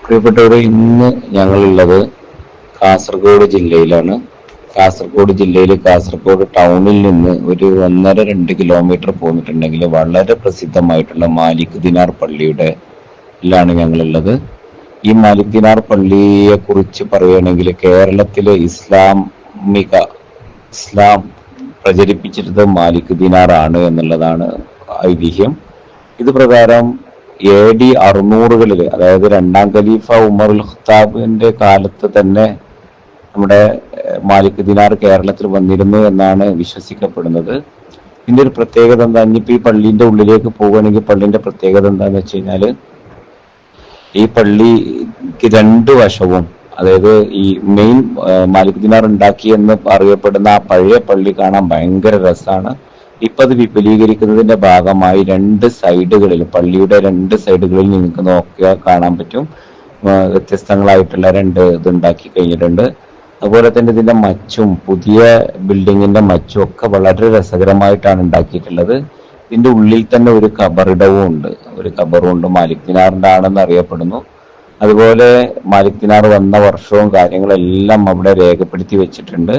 പ്രിയപ്പെട്ടവരെ, ഇന്ന് ഞങ്ങളുള്ളത് കാസർഗോഡ് ജില്ലയിലാണ്. കാസർഗോഡ് ജില്ലയിൽ കാസർഗോഡ് ടൗണിൽ നിന്ന് ഒരു 1.5-2 കിലോമീറ്റർ പോന്നിട്ടുണ്ടെങ്കിൽ വളരെ പ്രസിദ്ധമായിട്ടുള്ള മാലിക് ദിനാർ പള്ളിയുടെ ാണ് ഞങ്ങളുള്ളത്. ഈ മാലിക് ദിനാർ പള്ളിയെ കുറിച്ച് പറയുകയാണെങ്കിൽ കേരളത്തിലെ ഇസ്ലാം പ്രചരിപ്പിച്ചിരുന്നത് മാലിക് ദിനാർ ആണ് എന്നുള്ളതാണ് ഐതിഹ്യം. ഇത് പ്രകാരം AD 600-കളിൽ, അതായത് 2ാം ഖലീഫ ഉമറുൽ ഖത്താബിന്റെ കാലത്ത് തന്നെ നമ്മുടെ മാലിക് ദിനാർ കേരളത്തിൽ വന്നിരുന്നു എന്നാണ് വിശ്വസിക്കപ്പെടുന്നത്. ഇതിന്റെ ഒരു പ്രത്യേകത എന്താ, ഇനിയിപ്പോ ഈ പള്ളിന്റെ ഉള്ളിലേക്ക് പോവുകയാണെങ്കിൽ പള്ളിന്റെ പ്രത്യേകത എന്താന്ന് വെച്ച് കഴിഞ്ഞാല്, ഈ പള്ളിക്ക് 2 വശവും, അതായത് ഈ മെയിൻ മാലിക് ദിനാർ ഉണ്ടാക്കി എന്ന് അറിയപ്പെടുന്ന ആ പഴയ പള്ളി കാണാൻ ഭയങ്കര രസമാണ്. ഇപ്പൊ അത് വിപുലീകരിക്കുന്നതിന്റെ ഭാഗമായി 2 സൈഡുകളിൽ, പള്ളിയുടെ 2 സൈഡുകളിൽ നിങ്ങൾക്ക് നോക്കിയാൽ കാണാൻ പറ്റും, വ്യത്യസ്തങ്ങളായിട്ടുള്ള 2 ഇതുണ്ടാക്കി കഴിഞ്ഞിട്ടുണ്ട്. അതുപോലെ തന്നെ ഇതിന്റെ മച്ചും പുതിയ ബിൽഡിങ്ങിന്റെ മച്ചും ഒക്കെ വളരെ രസകരമായിട്ടാണ് ഉണ്ടാക്കിയിട്ടുള്ളത്. ഇതിന്റെ ഉള്ളിൽ തന്നെ ഒരു ഖബറിടവും ഉണ്ട്, മാലിക് ദിനാറിന്റെ ആണെന്ന് അറിയപ്പെടുന്നു. അതുപോലെ മാലിക് ദിനാർ വന്ന വർഷവും കാര്യങ്ങളെല്ലാം അവിടെ രേഖപ്പെടുത്തി വെച്ചിട്ടുണ്ട്.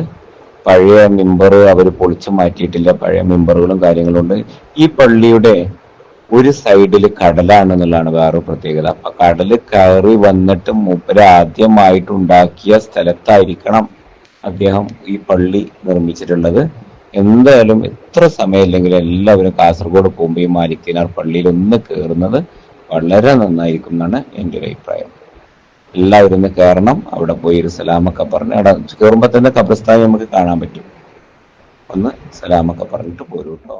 പഴയ മിമ്പർ അവർ പൊളിച്ചു മാറ്റിയിട്ടില്ല, പഴയ മിമ്പറുകളും കാര്യങ്ങളും ഉണ്ട്. ഈ പള്ളിയുടെ ഒരു സൈഡിൽ കടലാണെന്നുള്ളതാണ് വേറെ പ്രത്യേകത. അപ്പൊ കടല് കയറി വന്നിട്ട് മൂപ്പര് ആദ്യമായിട്ട് ഉണ്ടാക്കിയ സ്ഥലത്തായിരിക്കണം അദ്ദേഹം ഈ പള്ളി നിർമ്മിച്ചിട്ടുള്ളത്. എന്തായാലും എത്ര സമയമില്ലെങ്കിലും എല്ലാവരും കാസർഗോഡ് പോകുമ്പോൾ ഈ മാലിക് ദിനാർ പള്ളിയിൽ ഒന്ന് കയറുന്നത് വളരെ നന്നായിരിക്കും എന്നാണ് എൻ്റെ ഒരു അഭിപ്രായം. എല്ലാവരും ഒന്ന് കയറണം. അവിടെ പോയി ഒരു സലാമൊക്കെ പറഞ്ഞ്, അവിടെ കയറുമ്പോൾ തന്നെ ഖബർസ്ഥാൻ നമുക്ക് കാണാൻ പറ്റും. ഒന്ന് സലാമൊക്കെ പറഞ്ഞിട്ട് പോരും കേട്ടോ.